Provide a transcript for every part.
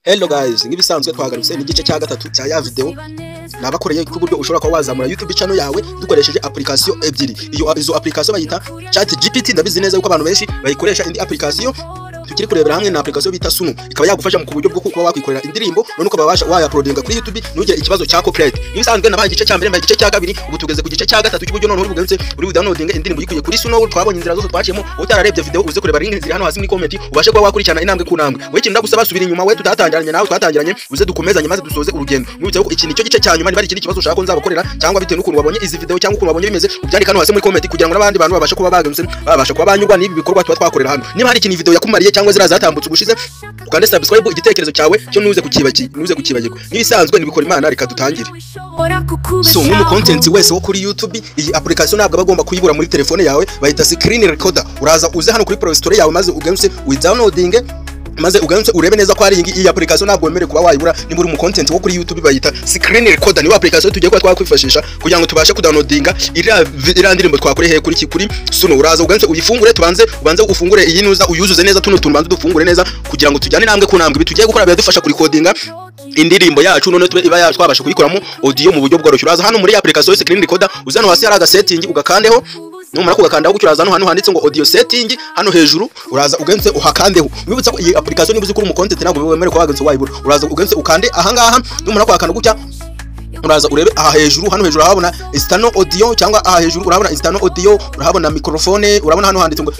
Hello guys, ngibisanzwe twagarutse n'igice cya gatatu cya ya video nabakoreye ku buryo ushobora kuba wazamura YouTube channel yawe dukoresheje application ebyiri. Izo application bayita ChatGPT, ndabizi neza yuko abantu benshi bayikoresha. Indi application tukiri kurebera hamwe na application bita Suno, ikaba yagufasha mu kuburyo bwo kuba wakwikorera indirimbo none uko babasha wayaploadinga kuri YouTube ntugire ikibazo cya copyright. Nibisanzwe nabaye igice cya mbere mbaye igice cya kabiri, ubu tugeze ku gice cya gatatu cy'uburyo none uri bugarutse uri downloadinga indirimbo yikuye kuri Suno. Twabonye inzira zose twaciyemo, utararebye video uze kureba link ziri hano hasi muri comment ubashe kuba wakurikirana intambwe ku ntambwe. We kintu ndagusaba subira inyuma, we tutatangiranye nawe twatangiranye uze dukomezanye maze dusoze urugendo. Mwibutse ko iki nicyo gice cya nyuma, niba ari ikindi kibazo ushaka ko nzabakorera cyangwa bitewe n'ukuntu wabonye izi video cyangwa ukuntu wabonye bimeze ubyandika hano hasi muri comment kugira ngo n'abandi bantu babashe kuba bagarutse babasha kuba banyurwa n'ibi bikorwa tuba twakorera hano. Niba hari ikintu video yakumariye cyangwa zira zatambutse ubushize ukande subscribe, igitekerezo cyawe cyo nuze kukibagirwa. Nibisanzwe nibikora Imana, reka dutangire. So mu content wese wo kuri YouTube, iyi application ntabwo bagomba kuyibura muri telefone yawe, bayita screen recorder. Uraza uze hano kuri Play Store yawe maze ugenze downloading maze uganze urebe neza ko hari iyi application ntabwo wemere kuba wayibura. Niba uri mu content wo kuri YouTube bayita screen recorder, niyo application tugiye kuba twakwifashisha kugira ngo tubashe kudownloadinga iriya ndirimbo twakoreye kuri Suno. Uraza uganze uyifungure, ubanze ufungure iyi nuza uyuzuze neza, tuno tubanze dufungure neza kugira ngo tujyane intambwe ku ntambwe. Tugiye gukora byadufasha kuri codinga indirimbo yacu none iba twabasha kuyikoramo audio mu buryo bworoshye. Uraza hano muri application screen recorder, uzano hasi hari aga setting ugakandeho, numara kugakandaho gutyo uraza hano handitse ngo audio setting, hano hejuru uraza ugenze uhakandeho. Mwibutsa ko iyi application nibuze kuri mu content ntabwo wemere ko wagenze wayibura. Uraza ugenze ukande aha ngaha, numara kwakanda gutya uraza urebe aha hejuru. Hano hejuru urabona external audio cyangwa aha hejuru urabona external audio, urabona microphone, urabona hano handitse ngo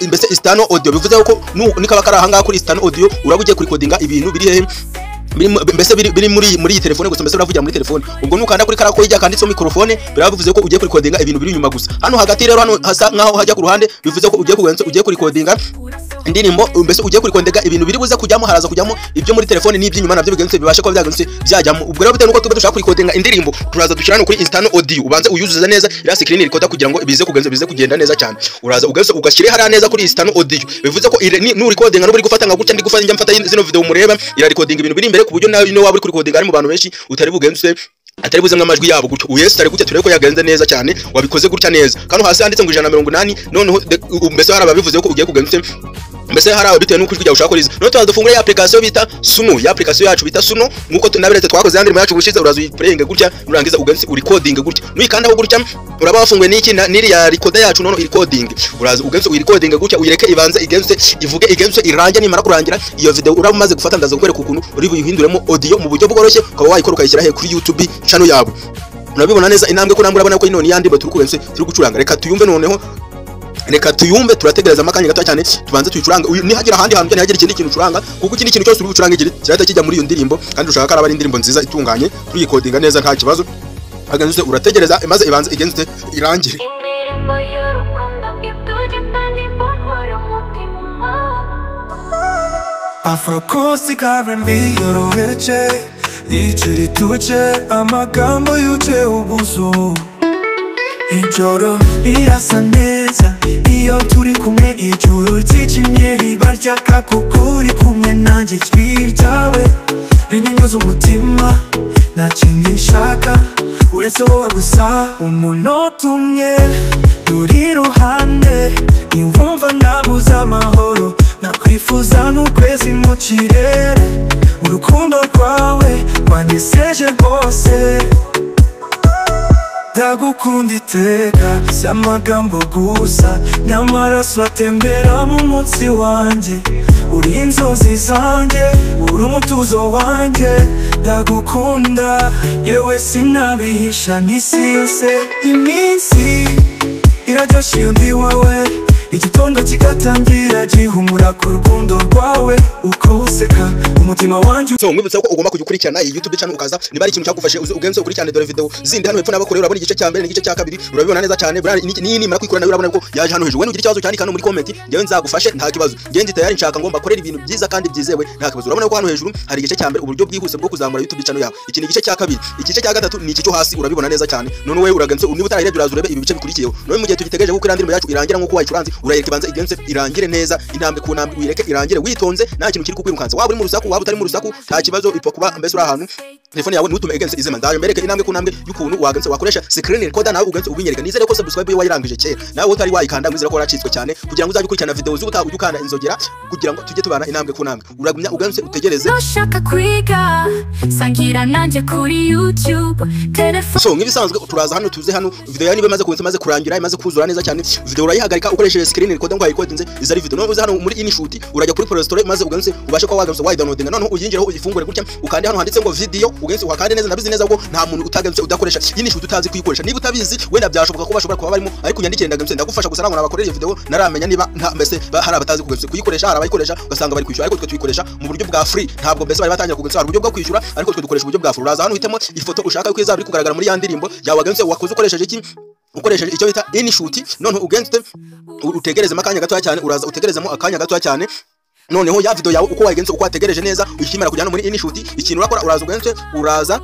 mbese external audio. Bivuze ko nikaba kari aha ngaha kuri external audio urabugiye kuri codinga ibintu biri hehe mbese biri muri iyi telefone gusa, mbese uravugira muri telefone. Ubwo nukanda kuri karako ijya kanditseho microphone biravuze ko ugiye kuri codinga ibintu biri nyuma gusa. Hano hagati rero hano hasa nkaho hajya ku ruhande bivuze ko ugiye kuri codinga indirimbo, mbese ugiye kuri codinga ibintu biri buze kujyamo, haraza kujyamo ibyo muri telefone n'iby'inyuma nabyo bigenze bibashe kuba byagenze byajyamo. Ubwo rero bitewe nuko tuba dushaka kuri codinga indirimbo turaza dushyirana kuri external audio, ubanze uyuzuza neza ira screen recorder kugira ngo bize kugenda neza cyane. Uraza ugashyire hara neza kuri external audio, bivuze ko n'uri codinga n'uri gufata nka gutya ndi gufata njya mfata zino video mureba ira recording ibintu biri imbere ku buryo nawe waba uri kuri codinga ari mu bantu benshi utari bugenze atari buze nk'amajwi yabo gutyo. Uyese tari gutya turebe ko yagenze neza cyane, wabikoze gutya neza. Kano hasi handitse ngo 180 noneho mbese hari ababivuze ko ugiye kugenze mbese hari bitewe n'uko ujya ushaka kuriza. None twadufungura ya application bita Suno, ya application yacu bita Suno nkuko tunabiretse twakoze yandirimo yacu gushize. Uraza uyiplaying gutya nurangiza ugenze recording gutya, nuyikandaho gutya uraba wafunguye n'iki niri ya recorder yacu none recording. Uraza ugenze uyirecording gutya uyireke ibanze igenze irange. Nimara kurangira iyo video uraba umaze gufata ndaza kukwereka ukuntu uri buyihinduremo audio mu buryo bworoshye ukaba wayikora ukayishyira he kuri YouTube channel yawe. Urabibona neza intambwe ko urabona ko inone yandi turi gucuranga. Reka tuyumve noneho, reka tuyumve, turategereza amakanya gato cyane tubanze tuyicuranga. Ni hagira ahandi hantu cyane hagira ikindi kintu ucuranga, kuko ikindi kintu cyose uri gucuranga kirahita kijya muri iyo ndirimbo kandi ushaka ko ari indirimbo nziza itunganye tuyikodinga neza nta kibazo. Haganze urategereza maze ibanze igenze irangire. Afroacoustic R&B yoroheje niciri tuje amagambo yuje ubuso. Ijoro irasa neza iyo turi kumwe, ijoro ryijimye riba ryaka kuko uri kumwe nanjye. Ijwi ryawe rinyunyuza umutima, nta kindi nshaka uretse wowe gusa. Umunota umwe turi iruhande, niwumva nabuze amahoro, nakwifuza n'ukwezi mu kirere. Urukundo rwawe rwanyeseje rwose, ndagukunda iteka si amagambo gusa, n'amaraso atembera mu munsi wanjye. Uri inzozi zanjye, uri umutuzo wanjye, ndagukunda yewe sinabihisha n'isi yose. Iminsi iraryoshye iyo ndi wawe, igitondo kigatangira gihumura ku rukundo rwawe uko useka umutima wanjye. So mwibutsa ko ugomba kujya ukurikirana iyi YouTube channel ukaza niba ari ikintu cyagufashe ugenze ukurikirane dore video zindi hano hepfo n'abakorera. Urabona igice cya mbere n'igice cya kabiri urabibona neza cyane. Ni nimara kwikora nawe urabona ko yaje hano hejuru. Wene ugira ikibazo cyandika hano muri comment, ngewe nzagufashe nta kibazo. Ngenzi tayari nshaka ngomba korera ibintu byiza kandi byizewe nta kibazo. Urabona ko hano hejuru hari igice cya mbere uburyo bwihuse bwo kuzamura YouTube channel yawe. Iki ni igice cya kabiri, igice cya gatatu ni iki cyo hasi urabibona neza cyane. None wewe uragenze niba utarayirebye uraza urebe ibi bice bikurikiyeho. None mu gihe tugitegereje ko irandirimo yacu irangira nkuko wayicuranze urayireka ibanze igenze irangire neza, intambwe ku ntambwe uyireke irangire witonze, nta kintu kiri kukwirukanza. Waba uri mu rusaku waba utari mu rusaku nta kibazo, ipfa kuba mbese uri ahantu telefone yawe nutume egense izema ndaje mbereke inambwe kunambwe y'ukuntu wagenze wakoresha screen recorder nawe ugenze ubinyereka nizere ko subscribe wayirangije kera nawe utari wayikanda mwizera ko waracitswe cyane kugira ngo uzabikurikirana video z'ubutaha ujukana inzogera kugira ngo tujye tubana inambwe kunambwe uragumya ugenze utegereze ushaka kwiga sangira nanje kuri YouTube telefone so ngibisanzwe turaza hano tuze hano video yani bamaze kubenza maze kurangira imaze kuzura neza cyane video urayihagarika ukoresheje screen recorder ngo wayikodinze izari video no uze hano muri InShoot urajya kuri Play Store maze ugenze ubashe ko wagenze wayidownloadinga noneho uyinjireho uyifungure gutya ukandi hano handitse ngo video ugenze wakandi neza nabizi neza ko nta muntu utagenze udakoresha InShoot utazi kuyikoresha niba utabizi wenda byashoboka ko bashobora kuba barimo ariko nyandikire ndagenze ndagufasha gusa nangona bakoreye video naramenya niba mbese hari abatazi kugenze kuyikoresha hari abayikoresha ugasanga bari kwishyura ariko twe tuyikoresha mu buryo bwa free ntabwo mbese bari batangira kugenza uburyo bwo kwishyura ariko twe dukoresha uburyo bwa free uraza hano uhitemo ifoto ushaka ko izaba iri kugaragara muri ya ndirimbo yawe agenze wakoze ukoresheje iki ukoresheje icyo bita InShoot noneho ugenze utegerezemo akanya gato cyane uraza utegerezemo akanya gato cyane noneho ya video yawe uko wayigenze uko wategereje neza ukimara kujyana muri InShoot ikintu urakora uraza ugenze uraza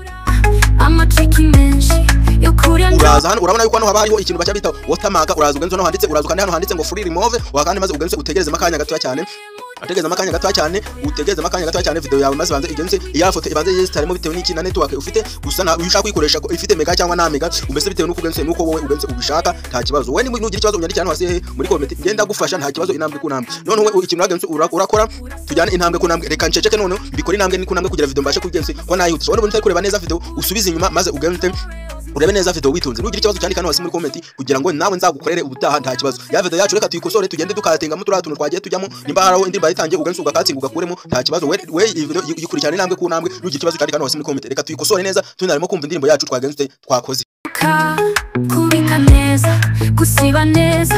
hano urabona yuko hano haba hariho ikintu bacha bita watermark uraza ugenze no handitse uraza kandi hano handitse ngo free remove wakandi maze ugenze utegerezemo akanya gato cyane ategeza makanya gato cyane utegeza makanya gato cyane video yawe maze banze igenze ya foto ibanze yesitaremo bitewe n'iki na network ufite gusa na ushaka kuyikoresha ko ifite mega cyangwa na mega umese bitewe n'uko ugenze nuko wowe ugenze ubishaka nta kibazo wowe nugira ikibazo unyandikira hano hasi muri comment ngenda gufasha nta kibazo inambwe kunambwe noneho wowe ikintu wagenze urakora tujyane intambwe kunambwe reka nceceke noneho mbikora intambwe ni kunambwe kugira video mbashe kugenze ko nayo ushobora ubone kureba neza video usubize inyuma maze ugenze urebe neza video witonze nugira ikibazo cyandika hano hasi muri comment kugira ngo nawe nzagukorere ubutaha nta kibazo ya video yacu reka tuyikosore tugende dukatenga mu tuntu twagiye tujyamo nimba haraho indirimbo yitangiye ugenze ugakatsinga ugakuremo nta kibazo we video yikurikirana intambwe ku ntambwe nugira ikibazo cyandika hano hasi muri comment reka tuyikosore neza tunarimo kumva indirimbo yacu twagenze twakoze kubika neza gusiba neza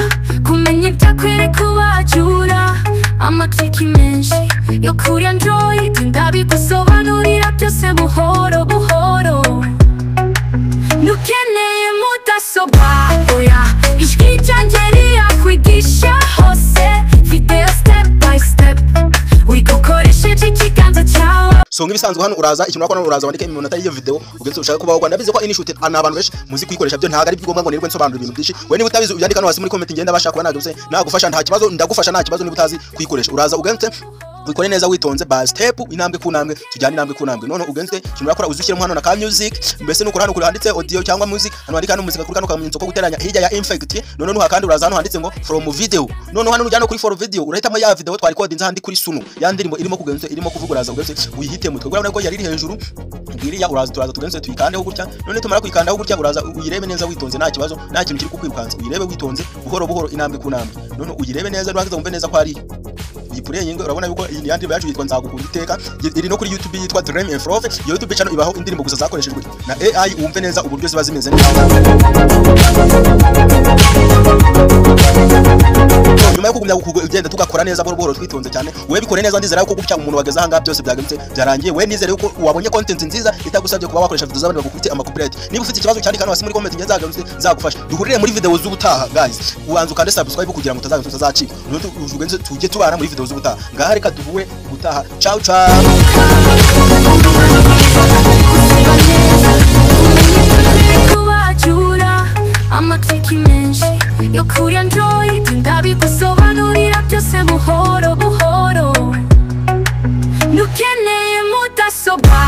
kumenya ibyakwereka ubajura amatriki menshi yo kuri Android ndabigusobanurira byose buhoro buhoro nukeneye mudasobwa oya ijwi ryanjye riyakwigisha hose video step by step wigukoresheje ikiganza cyawe so ngibisanzwe hano uraza ikintu wakora uraza wandike iminota y'iyo video ugenze ushaka kubaho Rwanda bize ko InShoot ana abantu benshi muzi kuyikoresha byo ntago ari bigomba ngo nirwe nsobanura ibintu byinshi we niba utabizi uyandika hano hasi muri comment ngenda bashaka kubana naguse nagufasha nta kibazo ndagufasha nta kibazo niba utazi kuyikoresha uraza ugenze ukore neza witonze ba step intambwe kunambwe tujyana intambwe kunambwe none ugenze ikintu urakora uzushyiramo hano na ka music mbese nuko hano kuri handitse audio cyangwa music hano handika hano music kuri kano kamenyetso ko guteranya hirya ya infect none nuha kandi uraza hano handitse ngo from video none hano ujyana kuri for video urahitamo ya video twari code handi kuri suno ya ndirimbo irimo kugenze irimo kuvuga uraza ugenze uyihite mutwe urabona ko yari iri hejuru ngiriya uraza turaza tugenze tuyikandeho gutya none tumara kuyikandaho gutya uraza uyirebe neza witonze nta kibazo nta kintu kiri kukwirukanza uyirebe witonze buhoro buhoro intambwe kunambwe none uyirebe neza rwakiza umve neza ko ari yipuriye yingo urabona yuko iyi yandi yacu yitwa nzagukunda iteka iri no kuri YouTube yitwa Dream and Flow YouTube channel ibaho indirimbo gusa zakoreshejwe na AI umve neza uburyo ziba zimeze neza nyuma yo kugumya kugenda tugakora neza buhoro twitonze cyane we bikore neza ndizera yuko gutya umuntu wageza hanga byose byagenze byarangiye we nizere yuko wabonye content nziza itagusabye kuba wakoresha video z'abandi bagufite amacopyright niba ufite ikibazo cyandika hano hasi muri comment ngenzagamze zagufasha duhurire muri video z'ubutaha guys ubanza ukande subscribe kugira ngo utazacika ugenze tujye tubana muri video z'ubutaha ngaha reka duhure ubutaha ciao ciao amatriki menshi yo kuri Android ndabigusobanurira byose buhoro buhoro nukeneye mudasobwa